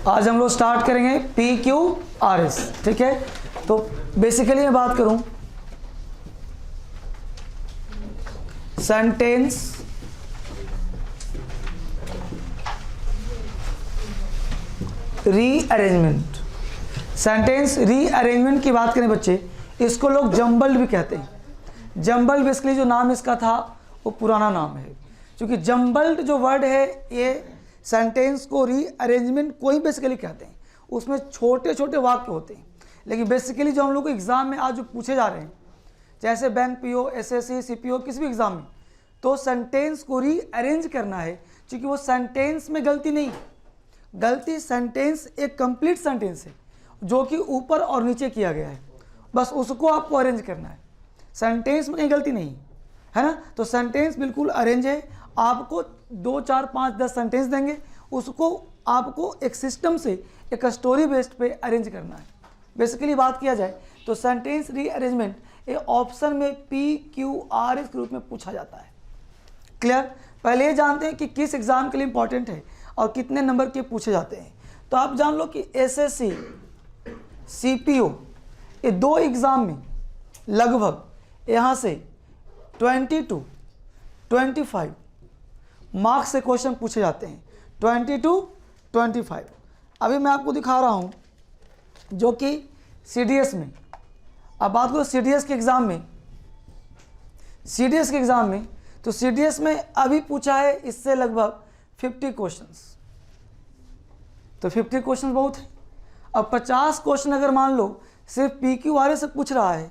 आज हम लोग स्टार्ट करेंगे PQRS, ठीक है। तो बेसिकली मैं बात करूं सेंटेंस रीअरेंजमेंट। सेंटेंस रीअरेंजमेंट की बात करें बच्चे, इसको लोग जंबल्ड भी कहते हैं। जंबल्ड बेसिकली जो नाम इसका था वो पुराना नाम है, क्योंकि जंबल्ड जो वर्ड है ये सेंटेंस को रीअरेंजमेंट को ही बेसिकली कहते हैं। उसमें छोटे छोटे वाक्य होते हैं, लेकिन बेसिकली जो हम लोग को एग्जाम में आज जो पूछे जा रहे हैं, जैसे बैंक पीओ, एसएससी, सीपीओ, किसी भी एग्जाम में, तो सेंटेंस को रीअरेंज करना है, क्योंकि वो सेंटेंस में गलती नहीं, गलती सेंटेंस एक कंप्लीट सेंटेंस है जो कि ऊपर और नीचे किया गया है, बस उसको आपको अरेंज करना है। सेंटेंस में कहीं गलती नहीं है ना। तो सेंटेंस बिल्कुल अरेंज है। आपको 2, 4, 5, 10 सेंटेंस देंगे, उसको आपको एक सिस्टम से एक स्टोरी बेस्ड पे अरेंज करना है। बेसिकली बात किया जाए तो सेंटेंस रीअरेंजमेंट ये ऑप्शन में PQRS के रूप में पूछा जाता है। क्लियर। पहले ये जानते हैं कि किस एग्जाम के लिए इंपॉर्टेंट है और कितने नंबर के पूछे जाते हैं। तो आप जान लो कि SSC, CPO ये दो एग्ज़ाम में लगभग यहाँ से 20 to 25 मार्क्स से क्वेश्चन पूछे जाते हैं। 20 to 25 अभी मैं आपको दिखा रहा हूँ जो कि CDS में। अब बात करो CDS के एग्ज़ाम में, CDS के एग्ज़ाम में, तो CDS में अभी पूछा है इससे लगभग 50 क्वेश्चंस। तो 50 क्वेश्चन बहुत है। अब 50 क्वेश्चन अगर मान लो सिर्फ PQRS से पूछ रहा है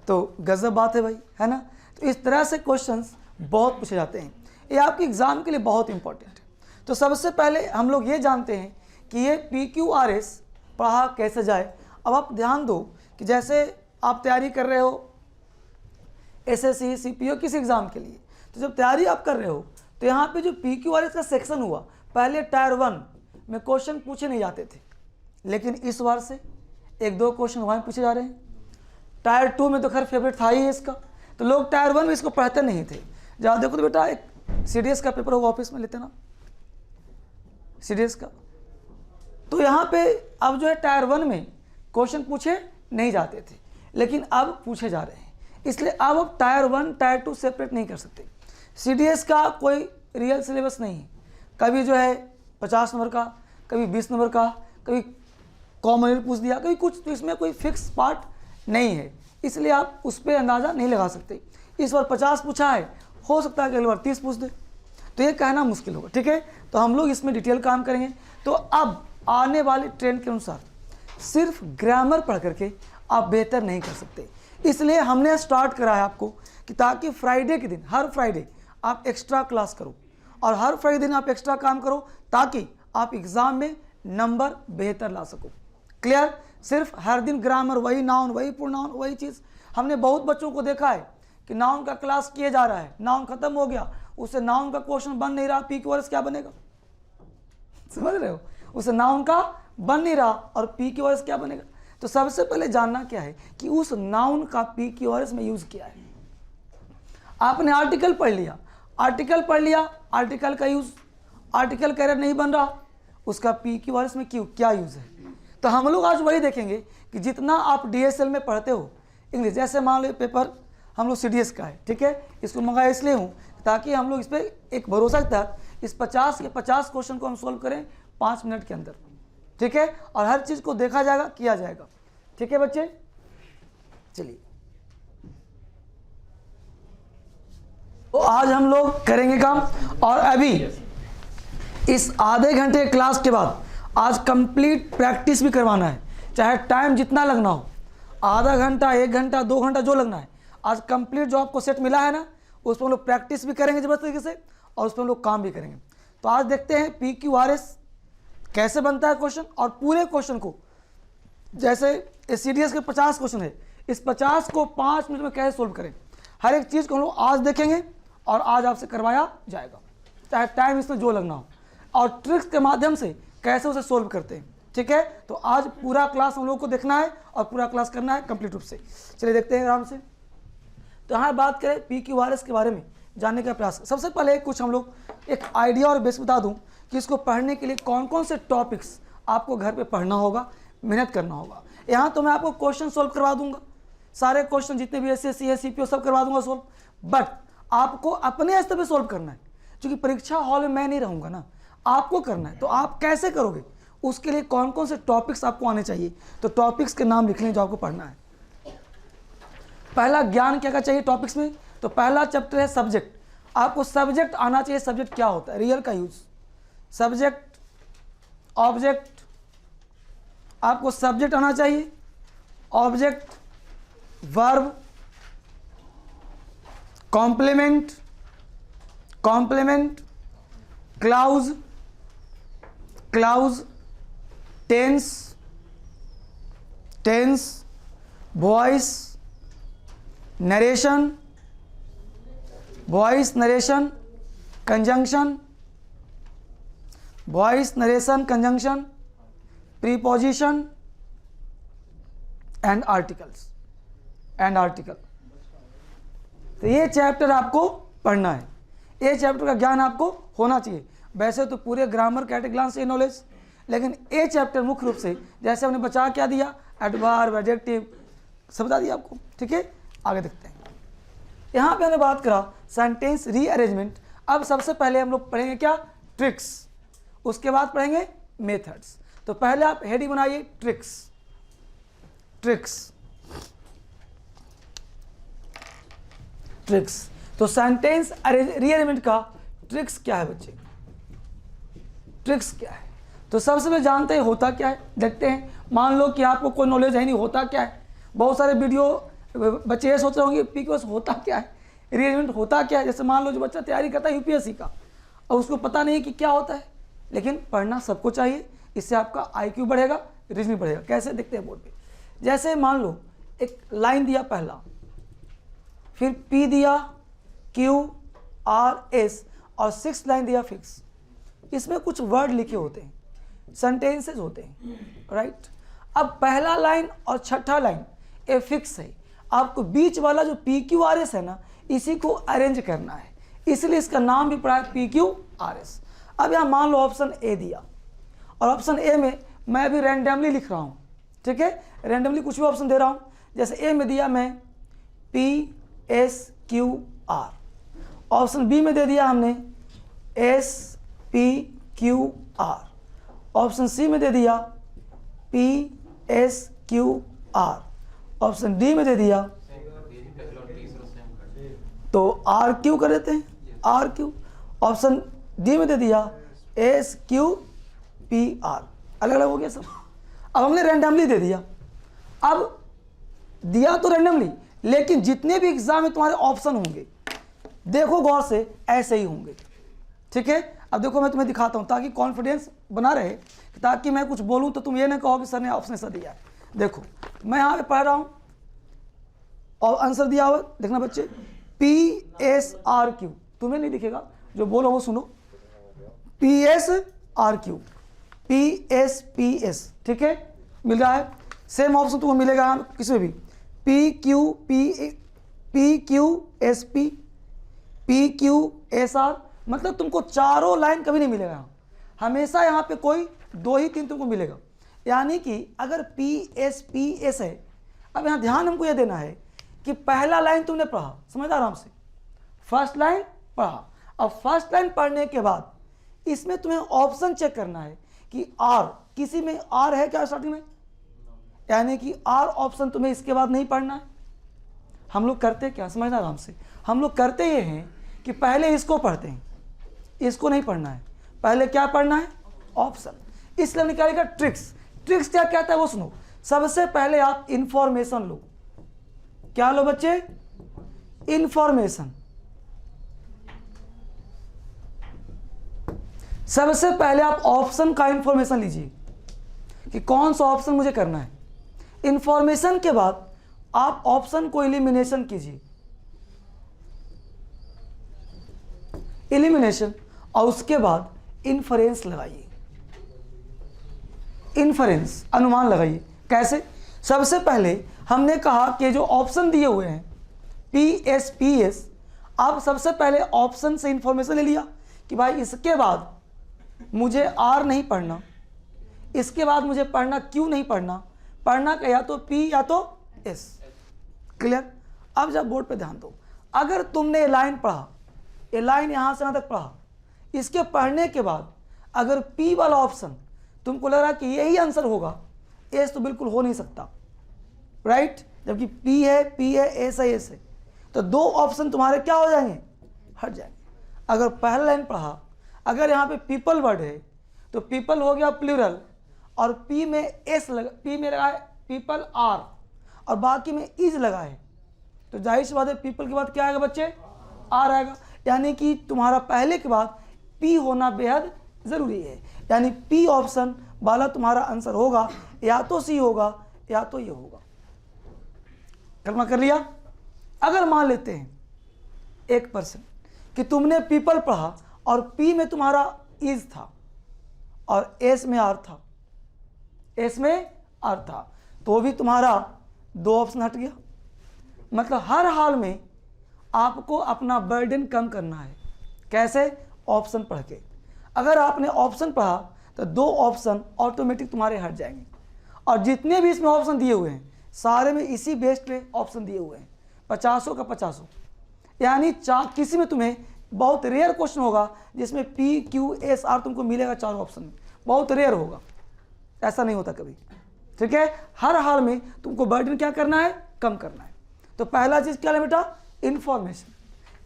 तो गजब बात है भाई, है ना। तो इस तरह से क्वेश्चंस बहुत पूछे जाते हैं। ये आपके एग्ज़ाम के लिए बहुत इंपॉर्टेंट है। तो सबसे पहले हम लोग ये जानते हैं कि ये PQRS पढ़ा कैसे जाए। अब आप ध्यान दो कि जैसे आप तैयारी कर रहे हो SSC, CPO किसी एग्ज़ाम के लिए, तो जब तैयारी आप कर रहे हो तो यहाँ पे जो PQRS का सेक्शन हुआ, पहले टायर 1 में क्वेश्चन पूछे नहीं जाते थे, लेकिन इस बार से 1-2 क्वेश्चन वहाँ पूछे जा रहे हैं। टायर 2 में तो खैर फेवरेट था ही है इसका, तो लोग टायर 1 में इसको पढ़ते नहीं थे। जहाँ देखो तो बेटा एक CDS का पेपर होगा ऑफिस में लेते ना, CDS का, तो यहाँ पे अब जो है टायर 1 में क्वेश्चन पूछे नहीं जाते थे, लेकिन अब पूछे जा रहे हैं। इसलिए अब टायर 1 टायर 2 सेपरेट नहीं कर सकते। CDS का कोई रियल सिलेबस नहीं है, कभी जो है 50 नंबर का, कभी 20 नंबर का, कभी कॉमन पूछ दिया, कभी कुछ, तो इसमें कोई फिक्स पार्ट नहीं है, इसलिए आप उस पर अंदाज़ा नहीं लगा सकते। इस बार 50 पूछा है, हो सकता है कि अगली बार 30 पूछ दे, तो ये कहना मुश्किल होगा, ठीक है। तो हम लोग इसमें डिटेल काम करेंगे। तो अब आने वाले ट्रेंड के अनुसार सिर्फ ग्रामर पढ़ करके आप बेहतर नहीं कर सकते, इसलिए हमने स्टार्ट करा है आपको कि ताकि फ्राइडे के दिन, हर फ्राइडे आप एक्स्ट्रा क्लास करो और हर फ्राइडे दिन आप एक्स्ट्रा काम करो, ताकि आप एग्ज़ाम में नंबर बेहतर ला सको। क्लियर। सिर्फ हर दिन ग्रामर, वही नाउन, वही प्रोनाउन, वही चीज़। हमने बहुत बच्चों को देखा है कि नाउन का क्लास किए जा रहा है, नाउन खत्म हो गया, उससे नाउन का क्वेश्चन बन नहीं रहा, PQRS क्या बनेगा, समझ रहे हो। उसे नाउन का बन नहीं रहा और PQRS क्या बनेगा। तो सबसे पहले जानना क्या है कि उस नाउन का PQRS में यूज़ क्या है। आपने आर्टिकल पढ़ लिया, आर्टिकल पढ़ लिया, आर्टिकल का यूज़, आर्टिकल कैरियर नहीं बन रहा, उसका PQRS में क्यों क्या यूज़ है। तो हम लोग आज वही देखेंगे कि जितना आप DSL में पढ़ते हो इंग्लिश, जैसे मान लो पेपर हम लोग CDS का है, ठीक है, इसको मंगाया इसलिए हूँ ताकि हम लोग इस पर एक भरोसा के तहत इस 50 के 50 क्वेश्चन को हम सोल्व करें 5 मिनट के अंदर, ठीक है, और हर चीज़ को देखा जाएगा, किया जाएगा, ठीक है बच्चे। चलिए, तो आज हम लोग करेंगे काम, और अभी इस आधे घंटे क्लास के बाद आज कंप्लीट प्रैक्टिस भी करवाना है, चाहे टाइम जितना लगना हो, आधा घंटा, 1 घंटा, 2 घंटा, जो लगना है। आज कंप्लीट जो आपको सेट मिला है ना, उस पर हम लोग प्रैक्टिस भी करेंगे जबरदस्त तरीके से, और उस पर हम लोग काम भी करेंगे। तो आज देखते हैं PQRS कैसे बनता है क्वेश्चन, और पूरे क्वेश्चन को, जैसे CDS के 50 क्वेश्चन है, इस 50 को 5 मिनट में कैसे सोल्व करें, हर एक चीज़ को हम लोग आज देखेंगे और आज आपसे करवाया जाएगा, चाहे टाइम इसमें जो लगना हो, और ट्रिक्स के माध्यम से कैसे उसे सोल्व करते हैं, ठीक है। तो आज पूरा क्लास हम लोग को देखना है और पूरा क्लास करना है कंप्लीट रूप से। चलिए देखते हैं आराम से। तो यहाँ बात करें PQRS के बारे में, जानने का प्रयास। सबसे पहले कुछ हम लोग एक आइडिया और बेस बता दूं कि इसको पढ़ने के लिए कौन कौन से टॉपिक्स आपको घर पे पढ़ना होगा, मेहनत करना होगा। यहाँ तो मैं आपको क्वेश्चन सॉल्व करवा दूंगा, सारे क्वेश्चन जितने भी SSC है CPO सब करवा दूंगा सॉल्व, बट आपको अपने स्तर पे सॉल्व करना है, क्योंकि परीक्षा हॉल में मैं नहीं रहूँगा ना, आपको करना है। तो आप कैसे करोगे, उसके लिए कौन कौन से टॉपिक्स आपको आने चाहिए, तो टॉपिक्स के नाम लिख लें जो आपको पढ़ना है। पहला ज्ञान क्या क्या चाहिए टॉपिक्स में, तो पहला चैप्टर है सब्जेक्ट। आपको सब्जेक्ट आना चाहिए, सब्जेक्ट क्या होता है, रियल का यूज, सब्जेक्ट, ऑब्जेक्ट, आपको सब्जेक्ट आना चाहिए, object, verb, complement, complement, clause, clause, tense, tense, voice, narration, voice narration, conjunction, voice narration conjunction, preposition and articles, and article. तो ये चैप्टर आपको पढ़ना है, ये चैप्टर का ज्ञान आपको होना चाहिए। वैसे तो पूरे ग्रामर कैटेगरी से नॉलेज, लेकिन ये चैप्टर मुख्य रूप से जैसे हमने बचा क्या दिया, एडवर्ब, एडजेक्टिव सब बता दिया आपको। ठीक है, आगे देखते हैं। यहाँ पे हमने बात करा सेंटेंस रीअरेंजमेंट। अब सबसे पहले हम लोग पढ़ेंगे क्या, ट्रिक्स, उसके बाद पढ़ेंगे मेथड्स। तो पहले आप हेडिंग बनाइए ट्रिक्स, ट्रिक्स, ट्रिक्स। तो सेंटेंस रीअरेंजमेंट का ट्रिक्स क्या है बच्चे, ट्रिक्स क्या है, तो सबसे पहले जानते हैं होता क्या है, देखते हैं। मान लो कि आपको कोई नॉलेज है नहीं, होता क्या है। बहुत सारे वीडियो बच्चे ये सोच रहे होंगे PQS होता क्या है, रीअरेंजमेंट होता क्या है। जैसे मान लो जो बच्चा तैयारी करता है UPSC का और उसको पता नहीं कि क्या होता है, लेकिन पढ़ना सबको चाहिए, इससे आपका IQ बढ़ेगा, रीजनिंग बढ़ेगा। कैसे देखते हैं बोर्ड पे, जैसे मान लो एक लाइन दिया पहला, फिर P दिया, Q, R, S और 6 लाइन दिया फिक्स। इसमें कुछ वर्ड लिखे होते हैं, सेंटेंसेस होते हैं, राइट। अब पहला लाइन और छठा लाइन ये फिक्स है, आपको बीच वाला जो PQRS है ना, इसी को अरेंज करना है, इसलिए इसका नाम भी पड़ा है PQRS। अब यहाँ मान लो ऑप्शन A दिया, और ऑप्शन A में मैं अभी रैंडमली लिख रहा हूँ, ठीक है, रैंडमली कुछ भी ऑप्शन दे रहा हूँ। जैसे A में दिया मैं PSQR, ऑप्शन B में दे दिया हमने SPQR, ऑप्शन C में दे दिया PSQR, ऑप्शन D में दे दिया तो RQ कर देते हैं, RQ, ऑप्शन D में दे दिया SQPR, अलग अलग हो गया सब। अब हमने रैंडमली दे दिया, अब दिया तो रैंडमली, लेकिन जितने भी एग्जाम में तुम्हारे ऑप्शन होंगे देखो गौर से, ऐसे ही होंगे, ठीक है। अब देखो मैं तुम्हें दिखाता हूं ताकि कॉन्फिडेंस बना रहे, ताकि मैं कुछ बोलूं तो तुम ये ना कहो कि सर ने ऑप्शन ऐसा दिया है। देखो मैं यहाँ पे पढ़ रहा हूँ और आंसर दिया हुआ, देखना बच्चे, PSRQ, तुम्हें नहीं दिखेगा, जो बोलो वो सुनो, PSRQ, PS, ठीक है, मिल रहा है। सेम ऑप्शन तुमको मिलेगा किसी में भी, PQSP, PQSR, मतलब तुमको चारों लाइन कभी नहीं मिलेगा, हमेशा यहाँ पे कोई 2 ही 3 तुमको मिलेगा। यानी कि अगर PS है, अब यहाँ ध्यान हमको यह देना है कि पहला लाइन तुमने पढ़ा, समझ आराम से, फर्स्ट लाइन पढ़ा। अब फर्स्ट लाइन पढ़ने के बाद इसमें तुम्हें ऑप्शन चेक करना है कि R, किसी में R है क्या स्टार्टिंग में, यानी कि R ऑप्शन तुम्हें इसके बाद नहीं पढ़ना है। हम लोग करते क्या, समझना आराम से, हम लोग करते ये हैं कि पहले इसको पढ़ते हैं, इसको नहीं पढ़ना है, पहले क्या पढ़ना है, ऑप्शन। इसलिए निकालेगा ट्रिक्स। ट्रिक्स क्या कहता है वो सुनो। सबसे पहले आप इंफॉर्मेशन लो, क्या लो बच्चे, इंफॉर्मेशन। सबसे पहले आप ऑप्शन का इंफॉर्मेशन लीजिए कि कौन सा ऑप्शन मुझे करना है। इंफॉर्मेशन के बाद आप ऑप्शन को एलिमिनेशन कीजिए, एलिमिनेशन, और उसके बाद इन्फरेंस लगाइए, इन्फरेंस, अनुमान लगाइए। कैसे, सबसे पहले हमने कहा कि जो ऑप्शन दिए हुए हैं PSPS, अब सबसे पहले ऑप्शन से इंफॉर्मेशन ले लिया कि भाई इसके बाद मुझे आर नहीं पढ़ना, इसके बाद मुझे पढ़ना क्यू नहीं पढ़ना, पढ़ना का या तो पी या तो एस। क्लियर? अब जब बोर्ड पे ध्यान दो, अगर तुमने ये लाइन पढ़ा, ये लाइन यहाँ से यहाँ तक पढ़ा, इसके पढ़ने के बाद अगर पी वाला ऑप्शन तुमको लग रहा कि यही आंसर होगा, एस तो बिल्कुल हो नहीं सकता, राइट? जबकि पी है, एस है, तो दो ऑप्शन तुम्हारे क्या हो जाएंगे? हट जाएंगे। अगर पहला लाइन पढ़ा, अगर यहाँ पे पीपल वर्ड है तो पीपल हो गया प्लूरल, और पी में एस लगा, पी में लगा है पीपल आर, और बाकी में इज लगा है, तो जाहिर सी बात है पीपल के बाद क्या आएगा बच्चे? आर आएगा। यानी कि तुम्हारा पहले के बाद पी होना बेहद ज़रूरी है, यानी पी ऑप्शन वाला तुम्हारा आंसर होगा, या तो सी होगा या तो ये होगा। कल्पना कर लिया? अगर मान लेते हैं 1% कि तुमने पीपल पढ़ा और पी में तुम्हारा इज था और एस में आर था, एस में आर था, तो भी तुम्हारा दो ऑप्शन हट गया। मतलब हर हाल में आपको अपना बर्डन कम करना है। कैसे? ऑप्शन पढ़ के। अगर आपने ऑप्शन पढ़ा तो दो ऑप्शन ऑटोमेटिक तुम्हारे हट जाएंगे, और जितने भी इसमें ऑप्शन दिए हुए हैं सारे में इसी बेस पे ऑप्शन दिए हुए हैं, 50 का 50। यानी किसी में तुम्हें बहुत रेयर क्वेश्चन होगा जिसमें पी क्यू एस आर तुमको मिलेगा चारों ऑप्शन में, बहुत रेयर होगा, ऐसा नहीं होता कभी। ठीक है? हर हाल में तुमको बर्डन क्या करना है? कम करना है। तो पहला चीज़ क्या है बेटा? इंफॉर्मेशन।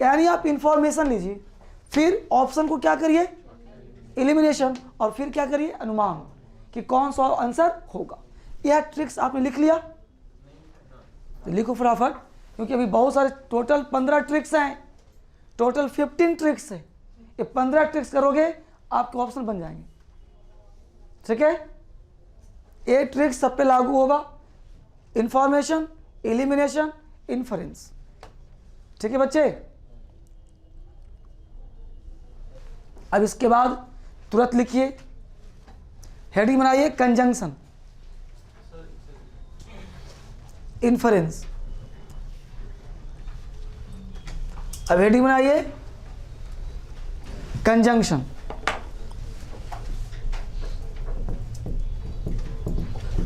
यानी आप इंफॉर्मेशन लीजिए, फिर ऑप्शन को क्या करिए? एलिमिनेशन, और फिर क्या करिए? अनुमान कि कौन सा आंसर होगा। यह ट्रिक्स आपने लिख लिया? तो लिखो फटाफट, क्योंकि अभी बहुत सारे टोटल 15 ट्रिक्स हैं, टोटल 15 ट्रिक्स है। ये 15 ट्रिक्स करोगे आपके ऑप्शन बन जाएंगे। ठीक है? ये ट्रिक्स सब पे लागू होगा, इंफॉर्मेशन, एलिमिनेशन, इन्फरेंस। ठीक है बच्चे? अब इसके बाद तुरंत लिखिए, हेडिंग बनाइए कंजंक्शन, इन्फरेंस। अब हेडिंग बनाइए कंजंक्शन,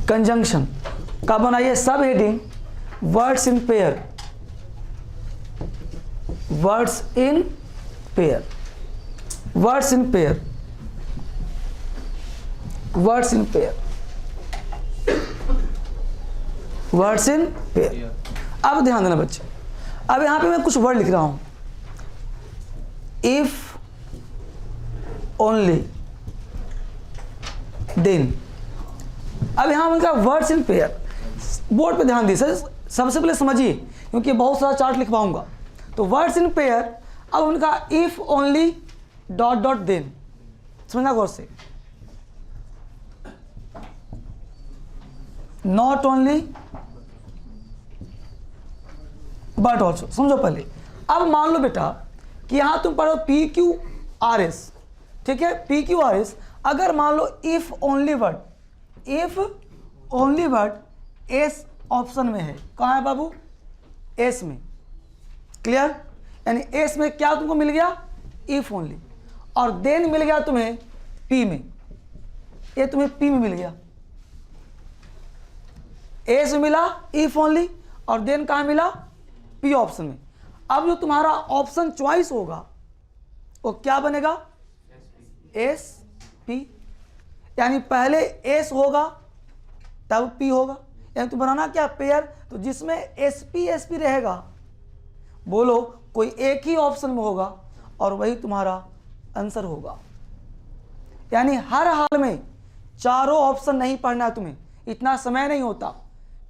कंजंक्शन का बनाइए सब heading words in pair, words in pair, words in pair, words in pair, words in pair. अब ध्यान देना बच्चे, अब यहां पे मैं कुछ वर्ड लिख रहा हूं, इफ ओनली देन। अब यहां उनका वर्ड्स इन पेयर, बोर्ड पे ध्यान दीजिए, सबसे पहले समझिए क्योंकि बहुत सारा चार्ट लिखवाऊंगा। तो वर्ड्स इन पेयर, अब उनका if only dot dot then, समझना गौर से, नॉट ओनली बट ऑल्सो, समझो पहले। अब मान लो बेटा कि यहां तुम पढ़ो पी क्यू आर एस, ठीक है? पी क्यू आर एस, अगर मान लो if only word, if only word S option में है, कहाँ है बाबू? एस में। क्लियर? यानी एस में क्या तुमको मिल गया? इफ ओनली, और देन मिल गया तुम्हें पी में, ये तुम्हें पी में मिल गया। एस में मिला इफ ओनली, और देन कहाँ मिला? पी ऑप्शन में। अब जो तुम्हारा ऑप्शन चॉइस होगा वो क्या बनेगा? एस पी, यानी पहले एस होगा तब पी होगा। यानी तुम बनाना क्या? पेयर। तो जिसमें एस पी रहेगा, बोलो कोई एक ही ऑप्शन में होगा और वही तुम्हारा आंसर होगा। यानी हर हाल में चारों ऑप्शन नहीं पढ़ना है तुम्हें, इतना समय नहीं होता,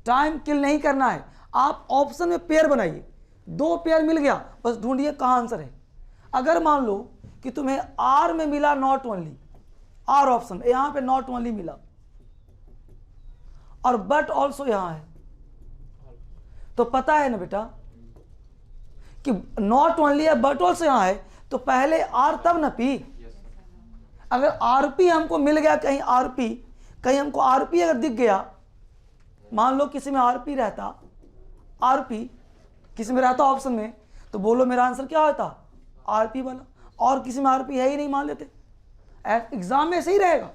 टाइम किल नहीं करना है। आप ऑप्शन में पेयर बनाइए, दो पेयर मिल गया, बस ढूंढिए कहाँ आंसर है। अगर मान लो कि तुम्हें आर में मिला नॉट ओनली, आर ऑप्शन यहां पे नॉट ओनली मिला और बट ऑल्सो यहां है, तो पता है ना बेटा कि नॉट ओनली है बट ऑल्सो यहां है, तो पहले आर तब ना पी। अगर आरपी हमको मिल गया कहीं, आरपी कहीं हमको आरपी अगर दिख गया, मान लो किसी में आरपी रहता, आरपी किसी में रहता ऑप्शन में, तो बोलो मेरा आंसर क्या होता, आरपी वाला। और किसी में आरपी है ही नहीं मान लेते। एग्जाम में ऐसे ही रहेगा।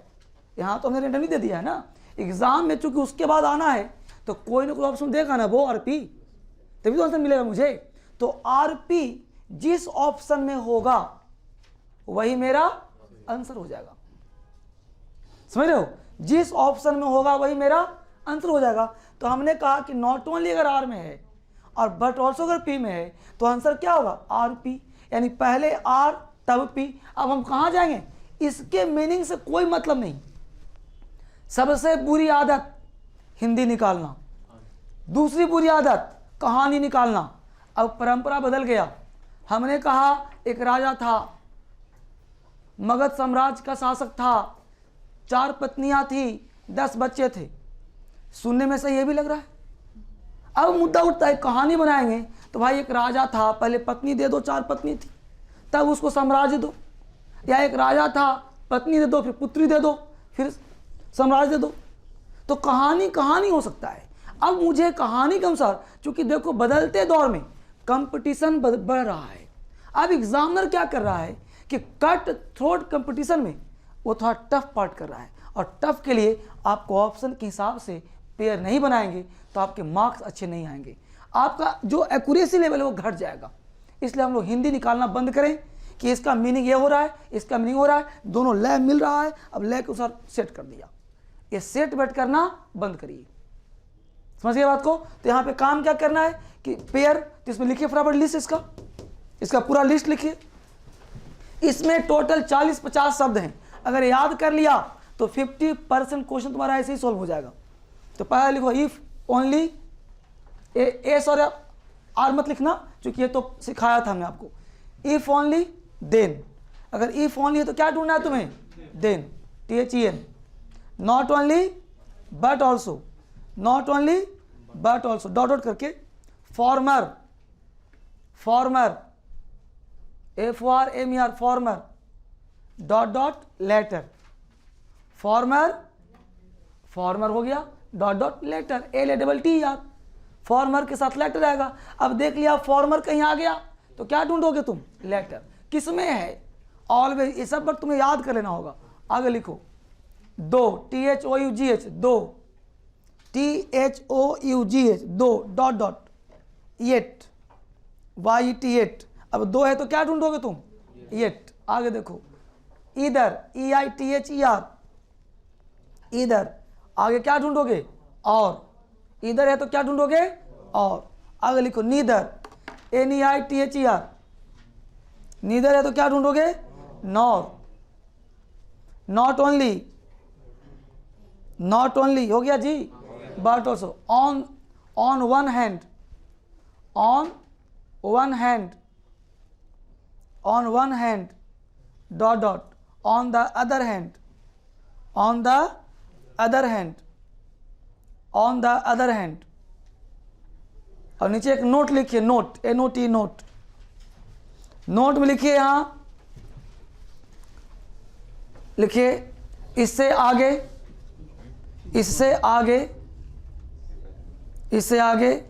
यहाँ तो हमने रेंडमली दे दिया है ना, एग्जाम में चूंकि उसके बाद आना है तो कोई ना कोई ऑप्शन देगा ना, वो आरपी, तभी तो आंसर मिलेगा मुझे। तो आरपी जिस ऑप्शन में होगा वही मेरा आंसर हो जाएगा। समझ रहे हो, जिस ऑप्शन में होगा वही मेरा आंसर हो जाएगा। तो हमने कहा कि नॉट ओनली अगर आर में है और बट ऑल्सो अगर पी में है तो आंसर क्या होगा, आर पी, यानी पहले आर तब पी। अब हम कहाँ जाएंगे, इसके मीनिंग से कोई मतलब नहीं। सबसे बुरी आदत हिंदी निकालना, दूसरी बुरी आदत कहानी निकालना। अब परंपरा बदल गया। हमने कहा एक राजा था, मगध साम्राज्य का शासक था, 4 पत्नियां थी, 10 बच्चे थे। सुनने में से ये भी लग रहा है। अब मुद्दा उठता है, कहानी बनाएंगे तो भाई एक राजा था, पहले पत्नी दे दो, 4 पत्नी थी, तब उसको साम्राज्य दो। या एक राजा था, पत्नी दे दो, फिर पुत्री दे दो, फिर साम्राज्य दे दो। तो कहानी हो सकता है। अब मुझे कहानी के अनुसार, चूंकि देखो बदलते दौर में कंपटीशन बढ़ रहा है। अब एग्जामिनर क्या कर रहा है कि कट थ्रोट कंपटीशन में वो थोड़ा टफ पार्ट कर रहा है, और टफ के लिए आपको ऑप्शन के हिसाब से पेयर नहीं बनाएंगे तो आपके मार्क्स अच्छे नहीं आएंगे, आपका जो एक्यूरेसी लेवल है वो घट जाएगा। इसलिए हम लोग हिंदी निकालना बंद करें कि इसका मीनिंग ये हो रहा है, इसका मीनिंग हो रहा है, दोनों लय मिल रहा है, अब लय के अनुसार सेट कर दिया। ये सेट बेट करना बंद करिए। समझ गए बात को। तो यहाँ पे काम क्या करना है कि पेयर, तो इसमें लिखिए फटाफट लिस्ट, इसका पूरा लिस्ट लिखिए। इसमें टोटल 40-50 शब्द हैं। अगर याद कर लिया तो 50% क्वेश्चन तुम्हारा ऐसे ही सॉल्व हो जाएगा। तो पहले लिखो इफ ओनली, एस और आर मत लिखना क्योंकि ये तो सिखाया था हमने आपको। इफ ओनली देन, अगर इफ ओनली है तो क्या ढूंढना है तुम्हें, then, THEN। Not only but also, not only but also, dot dot करके former, former, FORMER, former, dot dot latter, former, former हो गया, dot dot latter, LATTER, former के साथ लेटर आएगा। अब देख लिया फॉर्मर कहीं आ गया तो क्या ढूंढोगे तुम, लेटर। किस में है, ऑलवेज, ये सब बट तुम्हें याद कर लेना होगा। आगे लिखो 2, THOUGH, 2, THOUGH, 2, dot dot, yet, YET। अब 2 है तो क्या ढूंढोगे तुम, येट। आगे देखो इधर, EITHER, इधर। आगे क्या ढूंढोगे, और। इधर है तो क्या ढूंढोगे, और। आगे लिखो नीदर, NEITHER, नीदर है तो क्या ढूंढोगे, nor. Not only, not only हो गया जी, but also. On one hand, on one hand, on one hand, dot dot, on the other hand, on the other hand, on the other hand. और नीचे एक नोट लिखिए, note, NOT, note. Note में लिखिए, यहां लिखिए इससे आगे, इससे आगे, इससे आगे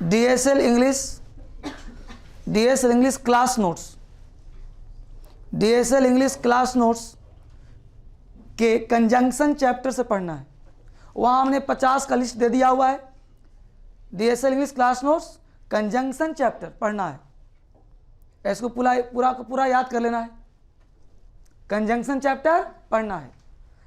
DSL English class notes, DSL English class notes के कंजंक्शन चैप्टर से पढ़ना है। वहाँ हमने 50 का लिस्ट दे दिया हुआ है। DSL English class notes conjunction chapter पढ़ना है। इसको पूरा याद कर लेना है। कंजंक्शन चैप्टर पढ़ना है।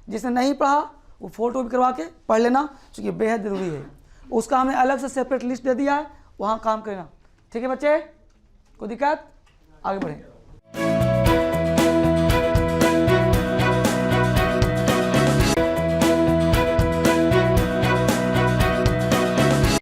जिसने नहीं पढ़ा वो फोटो भी करवा के पढ़ लेना क्योंकि बेहद जरूरी है। उसका हमने अलग से सेपरेट लिस्ट दे दिया है, वहाँ काम करना। ठीक है बच्चे, कोई दिक्कत, आगे बढ़ें।